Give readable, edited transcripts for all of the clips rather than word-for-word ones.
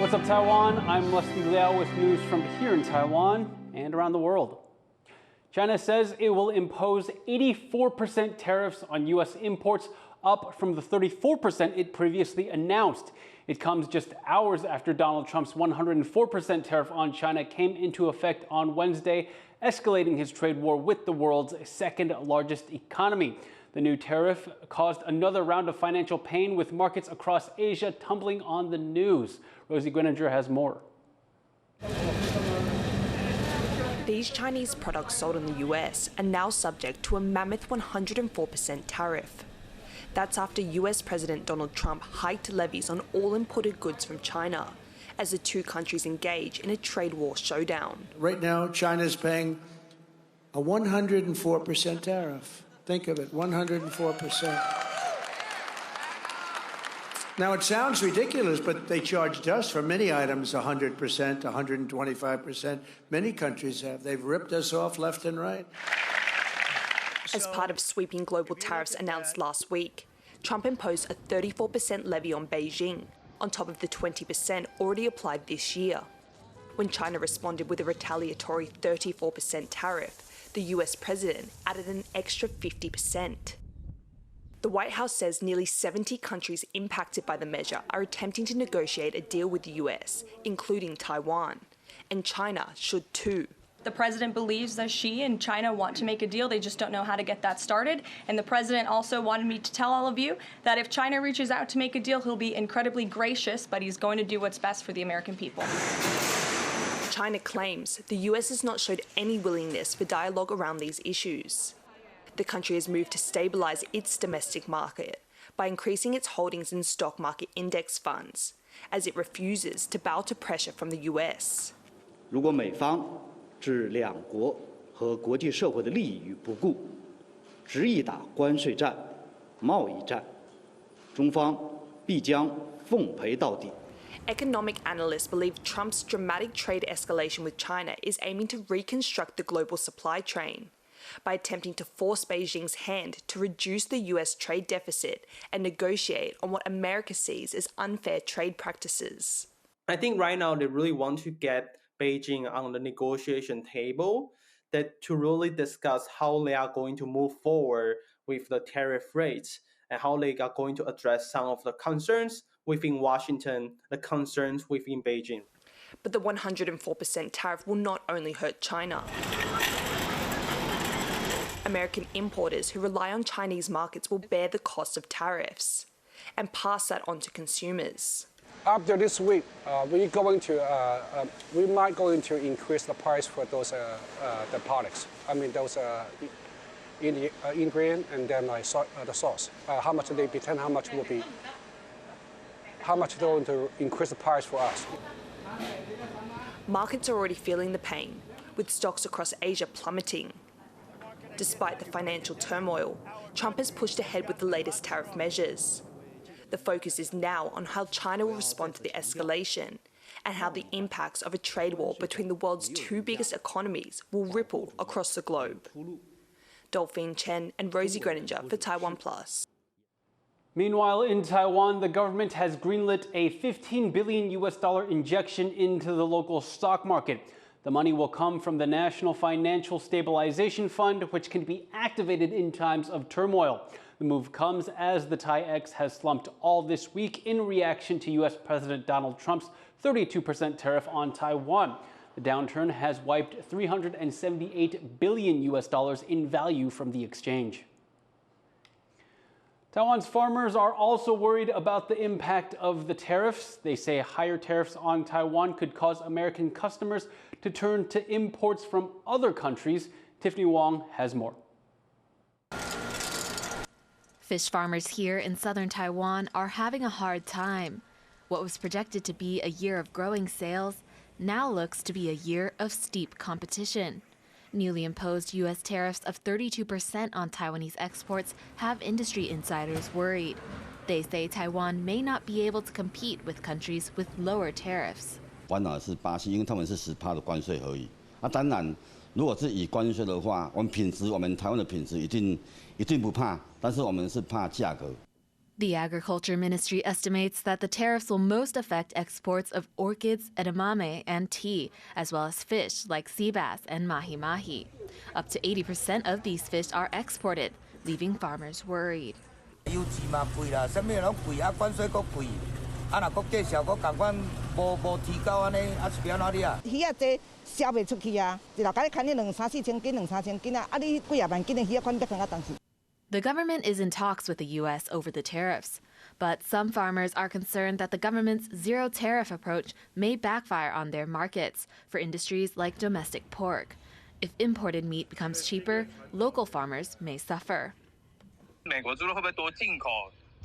What's up, Taiwan? I'm Liao with news from here in Taiwan and around the world. China says it will impose 84% tariffs on U.S. imports, up from the 34% it previously announced. It comes just hours after Donald Trump's 104% tariff on China came into effect on Wednesday, escalating his trade war with the world's second largest economy. The new tariff caused another round of financial pain, with markets across Asia tumbling on the news. Rosie Greninger has more. These Chinese products sold in the US are now subject to a mammoth 104% tariff. That's after US President Donald Trump hiked levies on all imported goods from China, as the two countries engage in a trade war showdown. Right now, China is paying a 104% tariff. Think of it, 104%. Now, it sounds ridiculous, but they charged us for many items 100%, 125%. Many countries have. They've ripped us off left and right. As part of sweeping global tariffs announced last week, Trump imposed a 34% levy on Beijing, on top of the 20% already applied this year. When China responded with a retaliatory 34% tariff, the US president added an extra 50%. The White House says nearly 70 countries impacted by the measure are attempting to negotiate a deal with the US, including Taiwan. And China should too. The president believes that she and China want to make a deal. They just don't know how to get that started. And the president also wanted me to tell all of you that if China reaches out to make a deal, he'll be incredibly gracious, but he's going to do what's best for the American people. China claims the US has not showed any willingness for dialogue around these issues. The country has moved to stabilize its domestic market by increasing its holdings in stock market index funds, as it refuses to bow to pressure from the US. 如果美方置两国和国际社会的利益于不顾，执意打关税战、贸易战，中方必将奉陪到底。 Economic analysts believe Trump's dramatic trade escalation with China is aiming to reconstruct the global supply chain by attempting to force Beijing's hand to reduce the US trade deficit and negotiate on what America sees as unfair trade practices. I think right now they really want to get Beijing on the negotiation table to really discuss how they are going to move forward with the tariff rates and how they are going to address some of the concerns within Washington, the concerns within Beijing. But the 104% tariff will not only hurt China. American importers who rely on Chinese markets will bear the cost of tariffs and pass that on to consumers. After this week, we might going to increase the price for those the products. I mean those ingredient and then like the sauce. How much they pretend? How much will be? How much they're going to increase the price for us? Markets are already feeling the pain, with stocks across Asia plummeting. Despite the financial turmoil, Trump has pushed ahead with the latest tariff measures. The focus is now on how China will respond to the escalation and how the impacts of a trade war between the world's two biggest economies will ripple across the globe. Dolphine Chen and Rosie Greninger for TaiwanPlus. Meanwhile, in Taiwan, the government has greenlit a $15 billion injection into the local stock market. The money will come from the National Financial Stabilization Fund, which can be activated in times of turmoil. The move comes as the TAIEX has slumped all this week in reaction to U.S. President Donald Trump's 32% tariff on Taiwan. The downturn has wiped $378 billion in value from the exchange. Taiwan's farmers are also worried about the impact of the tariffs. They say higher tariffs on Taiwan could cause American customers to turn to imports from other countries. Tiffany Wong has more. Fish farmers here in southern Taiwan are having a hard time. What was projected to be a year of growing sales now looks to be a year of steep competition. Newly imposed U.S. tariffs of 32% on Taiwanese exports have industry insiders worried. They say Taiwan may not be able to compete with countries with lower tariffs. 烦恼是巴西，因为他们是10%的关税而已。当然，如果是以关税的话，我们台湾的品质一定不怕，但是我们是怕价格。The Agriculture Ministry estimates that the tariffs will most affect exports of orchids, edamame, and tea, as well as fish like sea bass and mahi-mahi. Up to 80% of these fish are exported, leaving farmers worried. 油脂嘛贵啦，什么拢贵，关税佫贵，若佫介绍佫共款无提高安尼，是要哪里啊？鱼啊，这销袂出去啊，一路甲你砍你2、3、4千斤、2、3千斤啊，你几啊万斤的鱼款要放啊当时。 The government is in talks with the U.S. over the tariffs, but some farmers are concerned that the government's zero tariff approach may backfire on their markets for industries like domestic pork. If imported meat becomes cheaper, local farmers may suffer. 美国猪肉会不会多进口？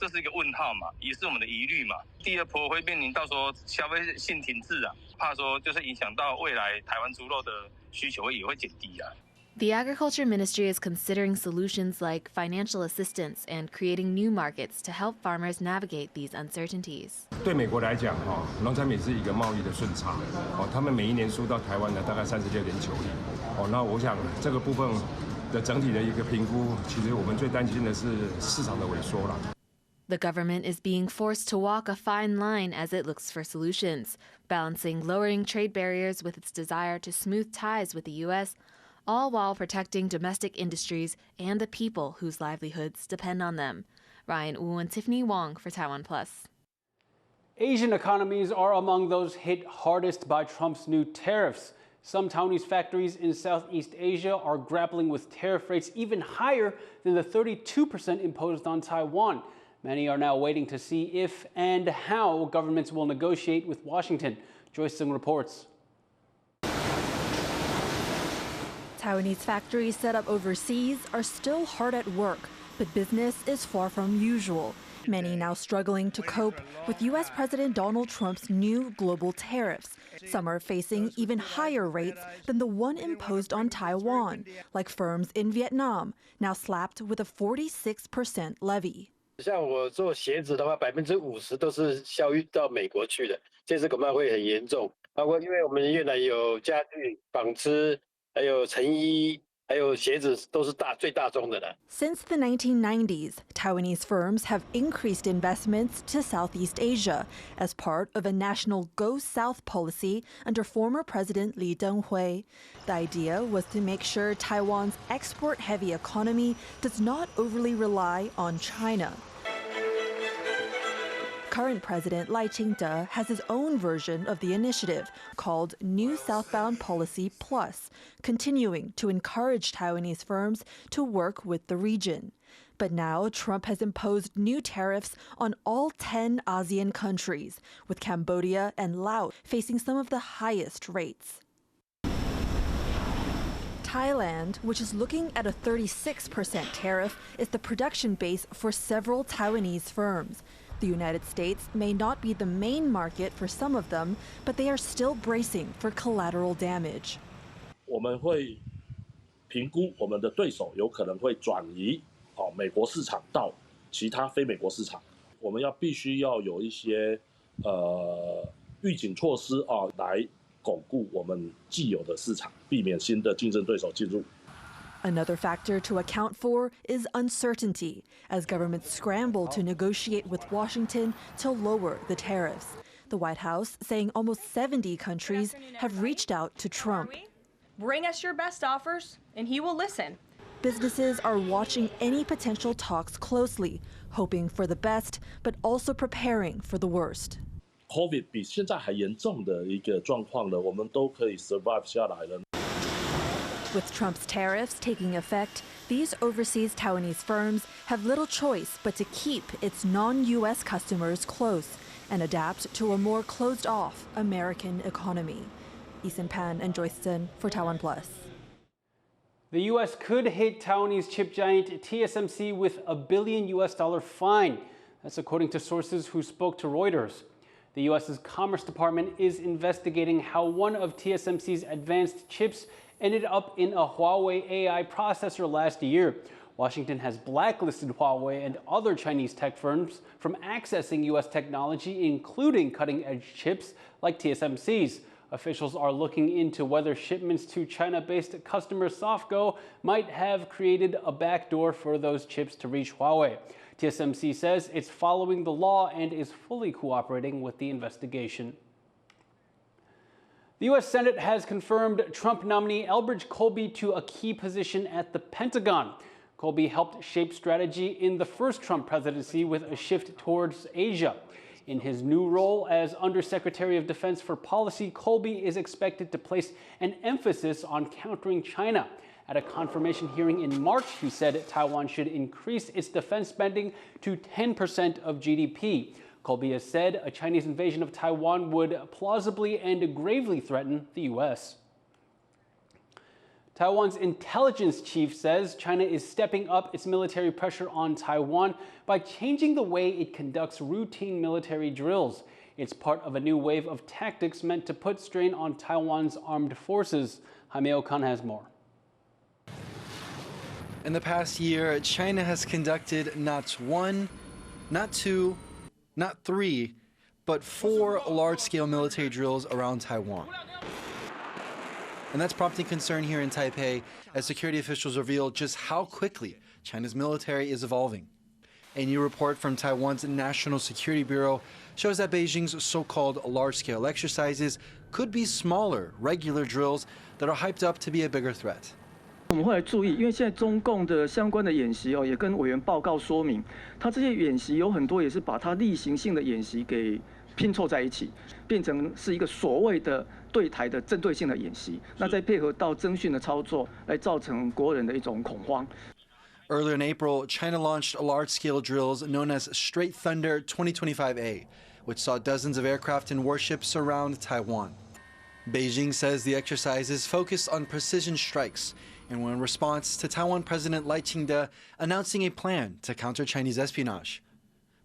这是一个问号嘛，也是我们的疑虑嘛。第二波会面临到说消费性停滞啊，怕说就是影响到未来台湾猪肉的需求也会减低啊。 The Agriculture Ministry is considering solutions like financial assistance and creating new markets to help farmers navigate these uncertainties. 对美国来讲，农产品是一个贸易的顺差，他们每一年输到台湾的大概36.9亿，那我想这个部分的整体的一个评估，其实我们最担心的是市场的萎缩了。 The government is being forced to walk a fine line as it looks for solutions, balancing lowering trade barriers with its desire to smooth ties with the U.S., all while protecting domestic industries and the people whose livelihoods depend on them. Ryan Wu and Tiffany Wong for TaiwanPlus. Asian economies are among those hit hardest by Trump's new tariffs. Some Taiwanese factories in Southeast Asia are grappling with tariff rates even higher than the 32% imposed on Taiwan. Many are now waiting to see if and how governments will negotiate with Washington. Joyce Sung reports. Taiwanese factories set up overseas are still hard at work, but business is far from usual. Many now struggling to cope with U.S. President Donald Trump's new global tariffs. Some are facing even higher rates than the one imposed on Taiwan, like firms in Vietnam, now slapped with a 46% levy. 像我做鞋子的话，50%都是销到美国去的，这次恐怕会很严重。包括因为我们越南有家具、纺织。 还有成衣，还有鞋子都是最大宗的了。 Since the 1990s, Taiwanese firms have increased investments to Southeast Asia as part of a national Go South policy under former President Lee Teng-hui. The idea was to make sure Taiwan's export-heavy economy does not overly rely on China. Current President Taichung has his own version of the initiative called New Southbound Policy Plus, continuing to encourage Taiwanese firms to work with the region. But now Trump has imposed new tariffs on all 10 ASEAN countries, with Cambodia and Laos facing some of the highest rates. Thailand, which is looking at a 36% tariff, is the production base for several Taiwanese firms. The United States may not be the main market for some of them, but they are still bracing for collateral damage. 我们会评估我们的对手有可能会转移美国市场到其他非美国市场，我们必须要有一些预警措施来巩固我们既有的市场，避免新的竞争对手进入。 Another factor to account for is uncertainty, as governments scramble to negotiate with Washington to lower the tariffs. The White House saying almost 70 countries have reached out to Trump. Bring us your best offers, and he will listen. Businesses are watching any potential talks closely, hoping for the best, but also preparing for the worst. COVID 比现在还严重的一个状况呢，我们都可以 survive 下来了。 With Trump's tariffs taking effect, these overseas Taiwanese firms have little choice but to keep its non-U.S. customers close and adapt to a more closed-off American economy. Eason Pan and Joyce Sun for TaiwanPlus. The U.S. could hit Taiwanese chip giant TSMC with $1 billion fine. That's according to sources who spoke to Reuters. The U.S.'s Commerce Department is investigating how one of TSMC's advanced chips ended up in a Huawei AI processor last year. Washington has blacklisted Huawei and other Chinese tech firms from accessing U.S. technology, including cutting-edge chips like TSMC's. Officials are looking into whether shipments to China-based customer SoftGo might have created a backdoor for those chips to reach Huawei. TSMC says it's following the law and is fully cooperating with the investigation. The U.S. Senate has confirmed Trump nominee Elbridge Colby to a key position at the Pentagon. Colby helped shape strategy in the first Trump presidency with a shift towards Asia. In his new role as Undersecretary of Defense for Policy, Colby is expected to place an emphasis on countering China. At a confirmation hearing in March, he said Taiwan should increase its defense spending to 10% of GDP. Colby has said a Chinese invasion of Taiwan would plausibly and gravely threaten the U.S. Taiwan's intelligence chief says China is stepping up its military pressure on Taiwan by changing the way it conducts routine military drills. It's part of a new wave of tactics meant to put strain on Taiwan's armed forces. Jaime Okan has more. In the past year, China has conducted not one, not two, not three, but 4 large-scale military drills around Taiwan. And that's prompting concern here in Taipei as security officials reveal just how quickly China's military is evolving. A new report from Taiwan's National Security Bureau shows that Beijing's so-called large-scale exercises could be smaller, regular drills that are hyped up to be a bigger threat. 我们会来注意，因为现在中共的相关的演习也跟委员报告说明，他这些演习有很多也是把它例行性的演习给拼凑在一起，变成是一个所谓的对台的针对性的演习。那再配合到征讯的操作，来造成国人的一种恐慌。Earlier in April, China launched large-scale drills known as Straight Thunder 2025A, which saw dozens of aircraft and warships surround Taiwan. Beijing says the exercises focused on precision strikes and were in response to Taiwan President Liao announcing a plan to counter Chinese espionage.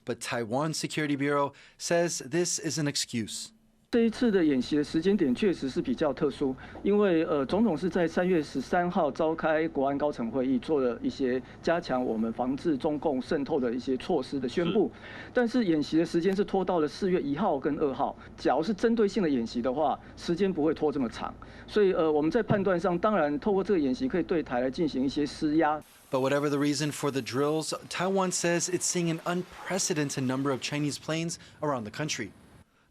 But Taiwan Security Bureau says this is an excuse. 这一次的演习的时间点确实是比较特殊，因为总统是在3月13号召开国安高层会议，做了一些加强我们防治中共渗透的一些措施的宣布。但是演习的时间是拖到了4月1号跟2号。假如是针对性的演习的话，时间不会拖这么长。所以我们在判断上，当然透过这个演习可以对台来进行一些施压。But whatever the reason for the drills, Taiwan says it's seeing an unprecedented number of Chinese planes around the country.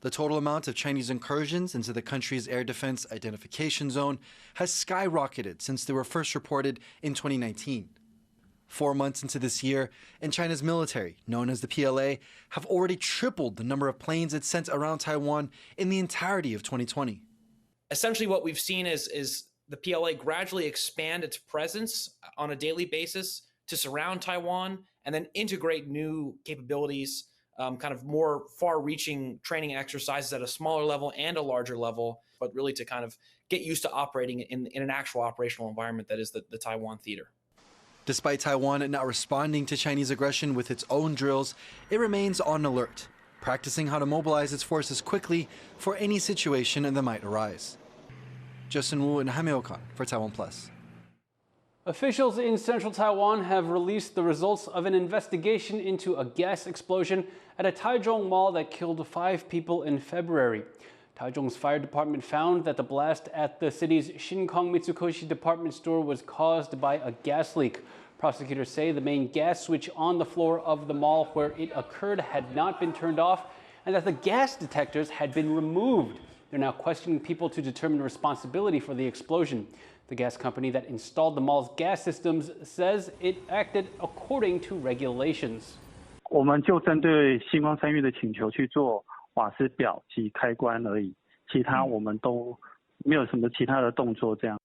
The total amount of Chinese incursions into the country's air defense identification zone has skyrocketed since they were first reported in 2019. 4 months into this year, and China's military, known as the PLA, have already tripled the number of planes it sent around Taiwan in the entirety of 2020. Essentially, what we've seen is the PLA gradually expand its presence on a daily basis to surround Taiwan and then integrate new capabilities, kind of more far-reaching training exercises at a smaller level and a larger level, but really to kind of get used to operating in an actual operational environment that is the Taiwan theater. Despite Taiwan not responding to Chinese aggression with its own drills, it remains on alert, practicing how to mobilize its forces quickly for any situation that might arise. Justin Wu and Jaime Okan for TaiwanPlus. Officials in central Taiwan have released the results of an investigation into a gas explosion at a Taichung mall that killed 5 people in February. Taichung's fire department found that the blast at the city's Shinkong Mitsukoshi department store was caused by a gas leak. Prosecutors say the main gas switch on the floor of the mall where it occurred had not been turned off and that the gas detectors had been removed. They're now questioning people to determine responsibility for the explosion. The gas company that installed the mall's gas systems says it acted according to regulations. 我们就针对星光三月的请求去做瓦斯表及开关而已，其他我们都没有什么其他的动作这样。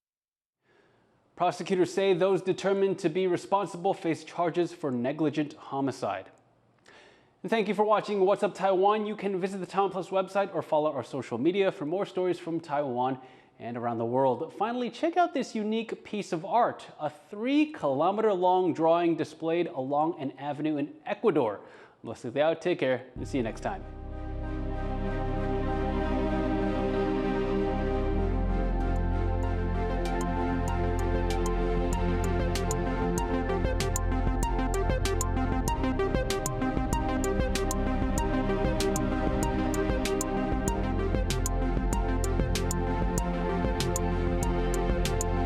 Prosecutors say those determined to be responsible face charges for negligent homicide. And thank you for watching What's Up Taiwan. You can visit the TaiwanPlus website or follow our social media for more stories from Taiwan and around the world. Finally, check out this unique piece of art, a 3-kilometer-long drawing displayed along an avenue in Ecuador. I'm Liao, take care, and see you next time.